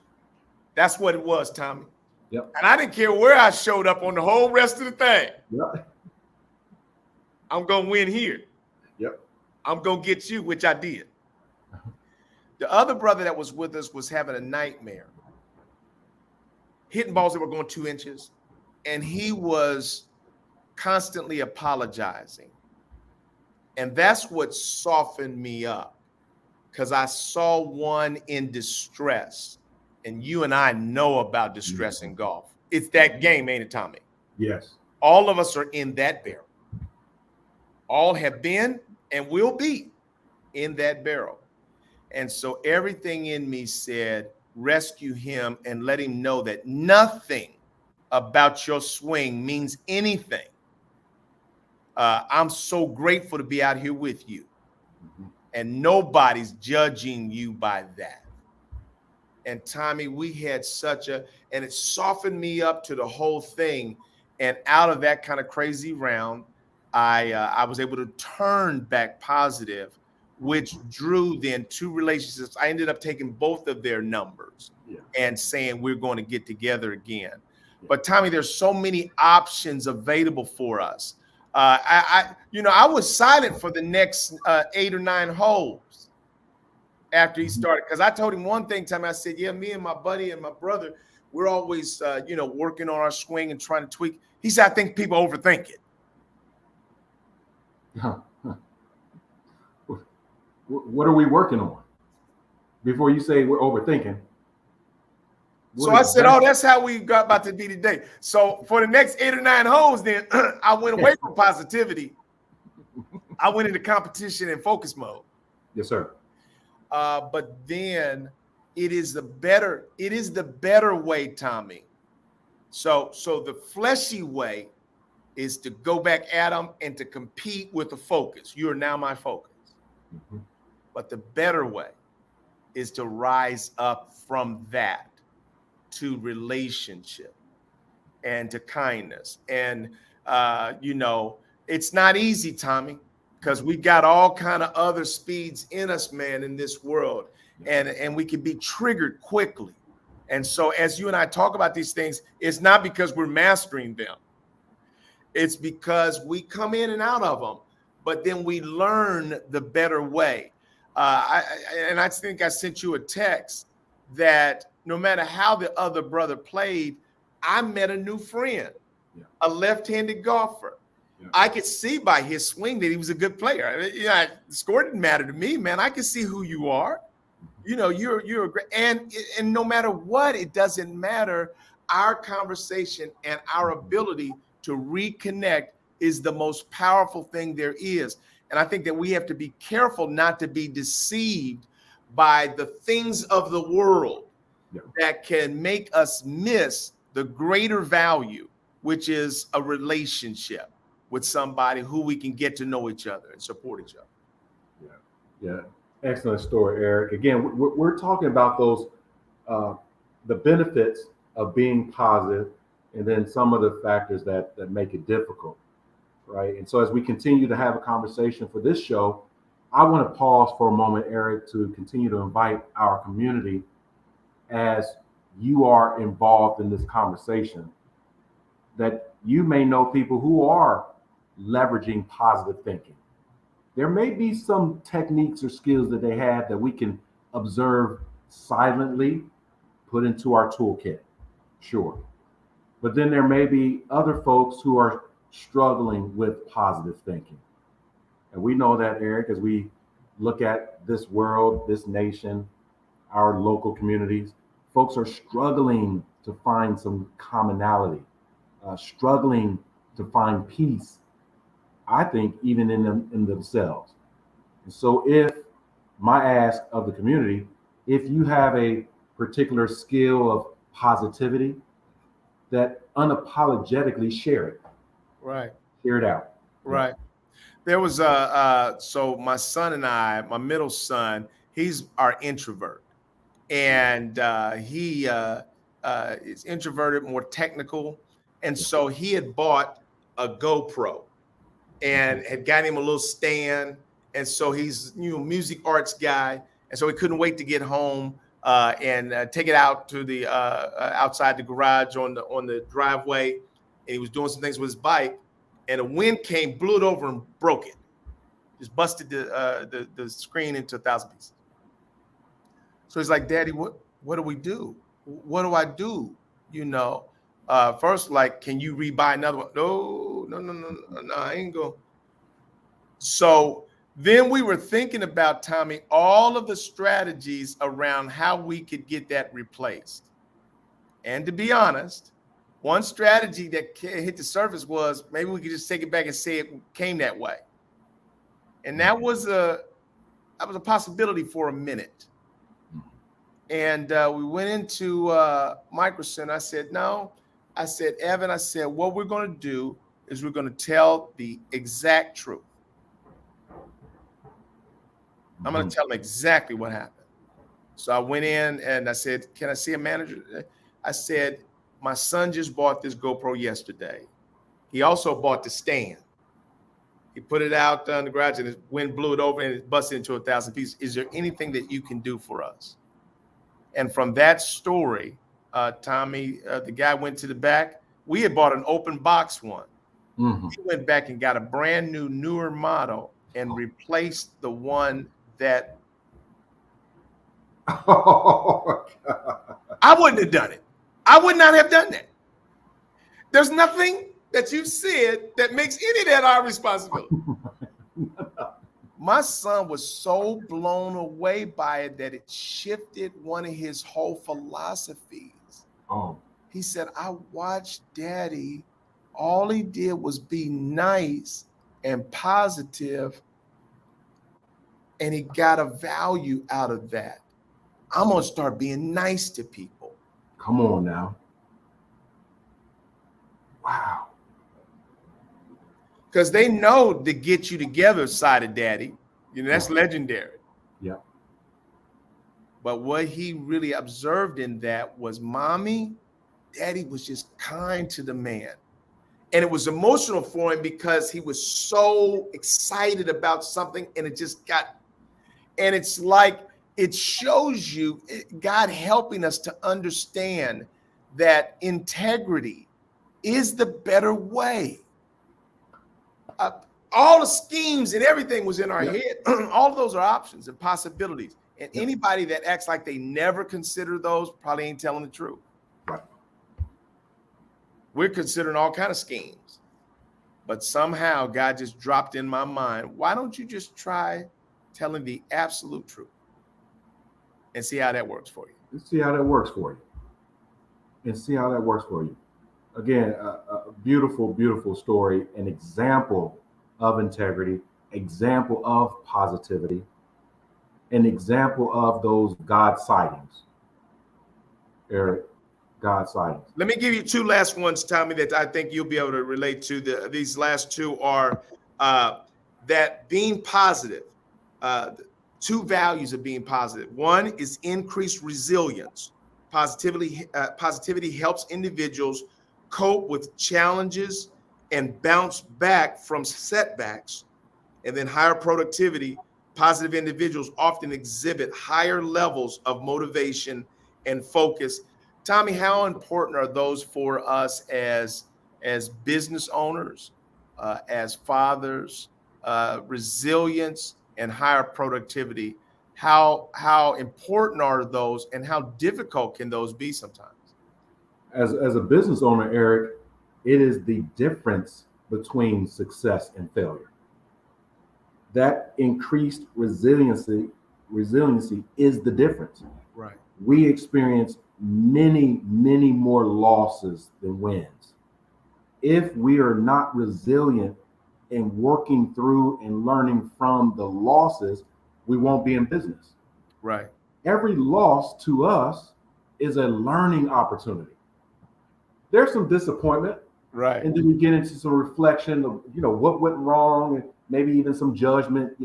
That's what it was, Tommy. Yep. And I didn't care where I showed up on the whole rest of the thing. Yep. I'm gonna win here. Yep. I'm gonna get you, which I did. The other brother that was with us was having a nightmare, hitting balls that were going 2 inches, and he was constantly apologizing. And that's what softened me up, because I saw one in distress. And you and I know about distress in golf. It's that game, ain't it, Tommy? Yes. All of us are in that barrel. All have been and will be in that barrel. And so everything in me said, rescue him and let him know that nothing about your swing means anything. I'm so grateful to be out here with you. And nobody's judging you by that. And Tommy, we had and it softened me up to the whole thing. And out of that kind of crazy round, I was able to turn back positive, which drew then 2 relationships. I ended up taking both of their numbers and saying we're going to get together again. But Tommy, there's so many options available for us. I was silent for the next 8 or 9 holes after he started, because I told him one thing, Tommy. I said, yeah, me and my buddy and my brother, we're always, working on our swing and trying to tweak. He said, I think people overthink it. What are we working on? Before you say we're overthinking. So I said, that's how we got about to be today. So for the next 8 or 9 holes, then I went away from positivity. I went into competition and focus mode. Yes, sir. But then it is the better way, Tommy. So the fleshy way is to go back at them and to compete with the focus. You are now my focus. Mm-hmm. But the better way is to rise up from that to relationship and to kindness. And, it's not easy, Tommy, because we got all kind of other speeds in us, man, in this world. And we can be triggered quickly. And so as you and I talk about these things, it's not because we're mastering them. It's because we come in and out of them, but then we learn the better way. I think I sent you a text that no matter how the other brother played, I met a new friend, a left-handed golfer. Yeah. I could see by his swing that he was a good player. The score didn't matter to me, man. I could see who you are. You're a great, and no matter what, it doesn't matter. Our conversation and our ability to reconnect is the most powerful thing there is. And I think that we have to be careful not to be deceived by the things of the world that can make us miss the greater value, which is a relationship with somebody who we can get to know each other and support each other. Yeah. Excellent story, Eric. Again, we're talking about those, the benefits of being positive and then some of the factors that make it difficult, right? And so as we continue to have a conversation for this show, I want to pause for a moment, Eric, to continue to invite our community as you are involved in this conversation, that you may know people who are leveraging positive thinking. There may be some techniques or skills that they have that we can observe silently, put into our toolkit, sure. But then there may be other folks who are struggling with positive thinking. And we know that, Eric, as we look at this world, this nation, our local communities, folks are struggling to find some commonality, struggling to find peace, I think, even in themselves. And so if my ask of the community, if you have a particular skill of positivity, that unapologetically share it. Right. Share it out. Right. There was so my son and I, my middle son, he's our introvert, and he is introverted, more technical, and so he had bought a GoPro and had got him a little stand, and so he's music arts guy, and so he couldn't wait to get home and take it out to the outside the garage on the driveway, and he was doing some things with his bike. And a wind came, blew it over, and broke it. Just busted the screen into 1,000 pieces. So he's like, "Daddy, what do we do? What do I do?" First, like, can you rebuy another one? No, I ain't go. So then we were thinking about, Tommy, all of the strategies around how we could get that replaced. And to be honest, one strategy that hit the surface was maybe we could just take it back and say it came that way. And that was a possibility for a minute. And we went into Microsoft. I said, no. I said, Evan, I said, what we're going to do is we're going to tell the exact truth. I'm going to tell them exactly what happened. So I went in and I said, can I see a manager? I said, my son just bought this GoPro yesterday. He also bought the stand. He put it out on the garage and the wind blew it over and it busted into 1,000 pieces. Is there anything that you can do for us? And from that story, Tommy, the guy went to the back. We had bought an open box one. Mm-hmm. He went back and got a brand new, newer model and replaced the one that I wouldn't have done it. I would not have done that. There's nothing that you said that makes any of that our responsibility. My son was so blown away by it that it shifted one of his whole philosophies. Oh. He said, I watched Daddy. All he did was be nice and positive, and he got a value out of that. I'm going to start being nice to people. Come on now. Wow. Because they know the get you together side of Daddy. That's legendary. Yeah. But what he really observed in that was Mommy, Daddy was just kind to the man. And it was emotional for him because he was so excited about something and it just got, and it's like, it shows you God helping us to understand that integrity is the better way. All the schemes and everything was in our head. All of those are options and possibilities. And anybody that acts like they never consider those probably ain't telling the truth. Right. We're considering all kinds of schemes. But somehow God just dropped in my mind, why don't you just try telling the absolute truth and see how that works for you? And see how that works for you. Again, a beautiful, beautiful story, an example of integrity, example of positivity, an example of those God sightings. Eric, God sightings. Let me give you two last ones, Tommy, that I think you'll be able to relate to. These last two are that being positive, two values of being positive. One is increased resilience. Positivity helps individuals cope with challenges and bounce back from setbacks. And then higher productivity, positive individuals often exhibit higher levels of motivation and focus. Tommy, how important are those for us as business owners, as fathers, resilience and higher productivity? How important are those, and how difficult can those be sometimes? As a business owner, Eric, it is the difference between success and failure. That increased resiliency is the difference. Right. We experience many, many more losses than wins. If we are not resilient in working through and learning from the losses, we won't be in business. Right. Every loss to us is a learning opportunity. There's some disappointment, Right. and then we get into some reflection of, what went wrong, and maybe even some judgment.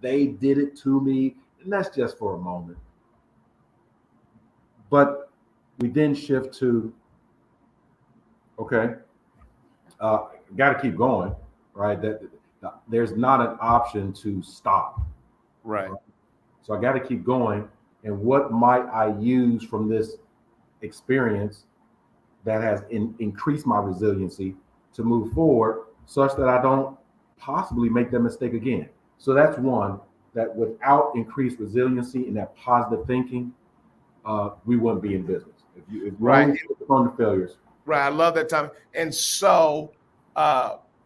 They did it to me, and that's just for a moment. But we then shift to, okay, got to keep going, right? That there's not an option to stop. Right. So I got to keep going. And what might I use from this experience that has increased my resiliency to move forward, such that I don't possibly make that mistake again? So that's one, that without increased resiliency and that positive thinking, we wouldn't be in business. If we only focus on the failures. Right. I love that, Tommy. And so,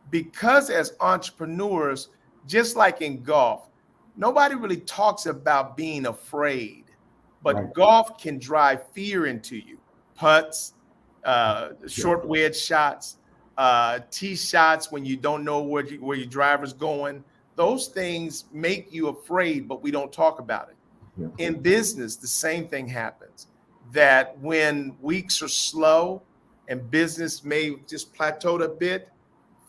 because as entrepreneurs, just like in golf, nobody really talks about being afraid, but Right. golf can drive fear into you. Putts, short wedge shots, tee shots when you don't know where your driver's going. Those things make you afraid, but we don't talk about it. Yeah. In business, the same thing happens, that when weeks are slow and business may just plateaued a bit,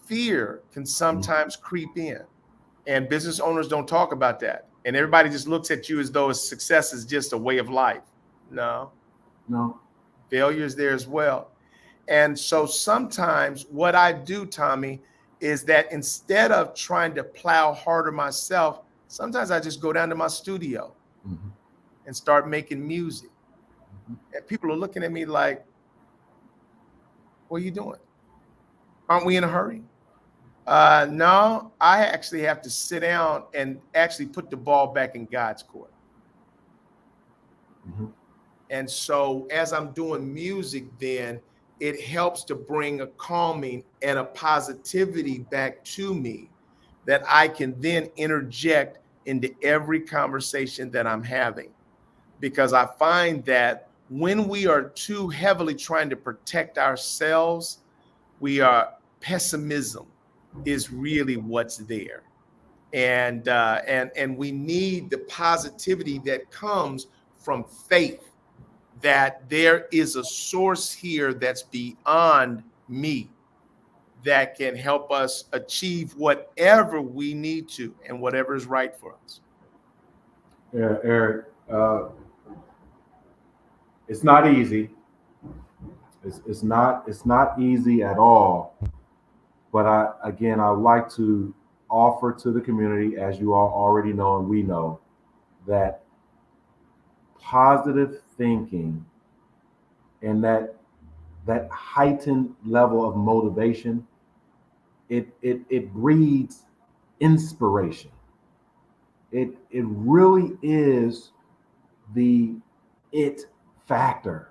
fear can sometimes creep in. And business owners don't talk about that. And everybody just looks at you as though success is just a way of life. No. Failure is there as well. And so sometimes what I do, Tommy, is that instead of trying to plow harder myself, sometimes I just go down to my studio and start making music. And people are looking at me like, what are you doing? Aren't we in a hurry? No, I actually have to sit down and actually put the ball back in God's court. And so as I'm doing music, then it helps to bring a calming and a positivity back to me that I can then interject into every conversation that I'm having. Because I find that when we are too heavily trying to protect ourselves, pessimism is really what's there. And we need the positivity that comes from faith, that there is a source here that's beyond me that can help us achieve whatever we need to and whatever is right for us. Yeah, Eric, it's not easy. It's not easy at all. But I would like to offer to the community, as you all already know and we know, that positive thinking and that heightened level of motivation, it breeds inspiration. It really is the it factor.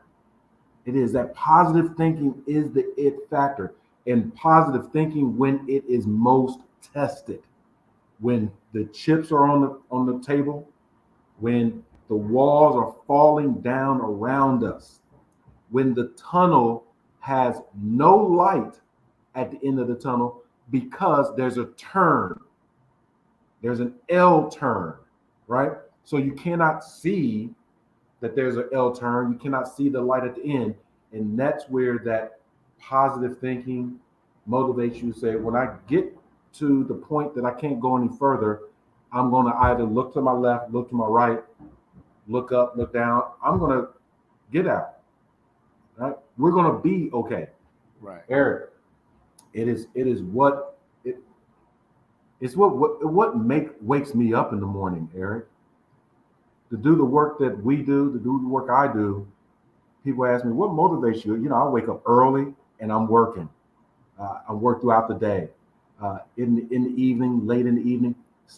It is that positive thinking is the it factor. And positive thinking, when it is most tested, when the chips are on the table, when the walls are falling down around us, when the tunnel has no light at the end of the tunnel because there's a turn, there's an L turn, right? So you cannot see that there's an L turn, you cannot see the light at the end. And that's where that positive thinking motivates you to say, when I get to the point that I can't go any further, I'm going to either look to my left, look to my right, look up, look down. I'm going to get out. Right? We're going to be okay. Right. Eric, it is it's what wakes me up in the morning, Eric. To do the work that we do, to do the work I do. People ask me, what motivates you? You know, I wake up early and I'm working. I work throughout the day, in the evening, late in the evening.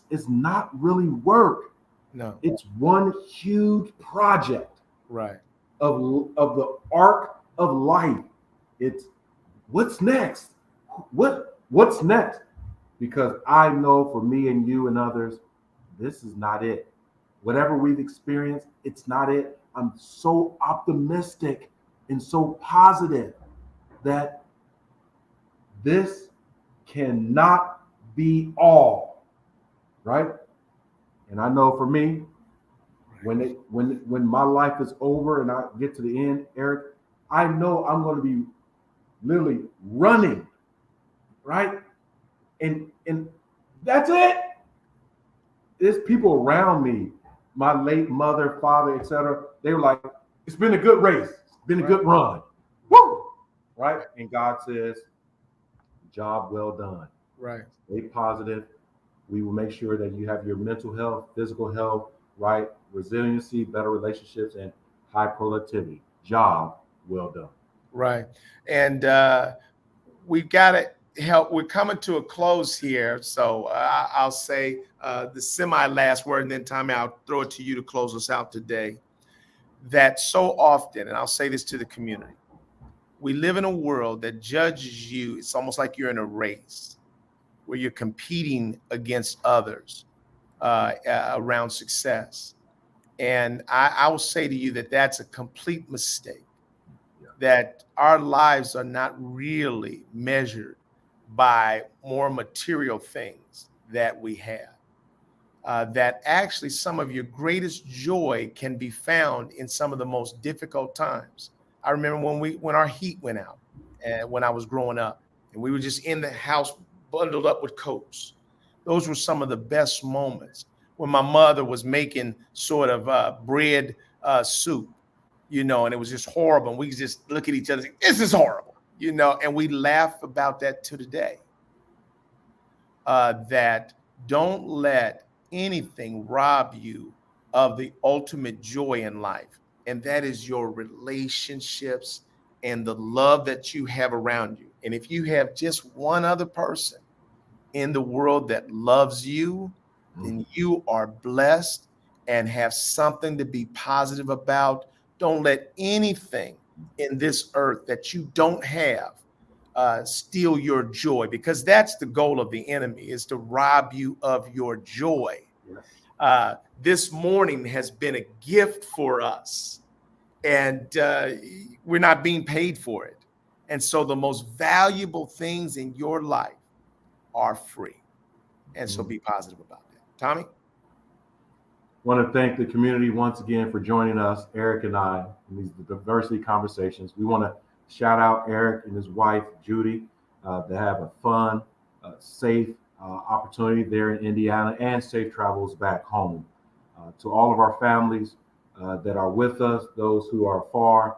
It's not really work. No. It's one huge project Right. of the arc of life. It's what's next? What's next? Because I know for me and you and others, this is not it. Whatever we've experienced, it's not it. I'm so optimistic and so positive that this cannot be all, right? And I know for me, when my life is over and I get to the end, Eric, I know I'm going to be literally running, right? And that's it. There's people around me, my late mother, father, etc. They were like, "It's been a good race. It's been a good run, woo!" Right? And God says, "Job well done." Right. Stay positive. We will make sure that you have your mental health, physical health, right? Resiliency, better relationships, and high productivity. Job well done. Right. And we've got to help. We're coming to a close here. So I'll say the semi last word, and then Tommy, I'll throw it to you to close us out today. That so often, and I'll say this to the community, we live in a world that judges you. It's almost like you're in a race where you're competing against others around success. And I will say to you that that's a complete mistake, that our lives are not really measured by more material things that we have. That actually some of your greatest joy can be found in some of the most difficult times. I remember when our heat went out, and when I was growing up, and we were just in the house bundled up with coats. Those were some of the best moments when my mother was making sort of bread soup, and it was just horrible. And we could just look at each other and say, this is horrible, and we laugh about that to today. That don't let anything rob you of the ultimate joy in life. And that is your relationships and the love that you have around you. And if you have just one other person in the world that loves you, then you are blessed and have something to be positive about. Don't let anything in this earth that you don't have steal your joy, because that's the goal of the enemy, is to rob you of your joy. This morning has been a gift for us, and we're not being paid for it. And so the most valuable things in your life are free. And so be positive about that. Tommy? Want to thank the community once again for joining us, Eric and I, in these diversity conversations. We want to shout out Eric and his wife, Judy, to have a fun, safe opportunity there in Indiana, and safe travels back home. To all of our families that are with us, those who are far,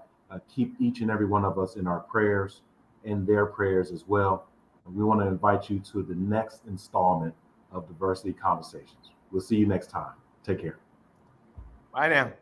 keep each and every one of us in our prayers and their prayers as well. And we want to invite you to the next installment of Diversity Conversations. We'll see you next time. Take care. Bye now.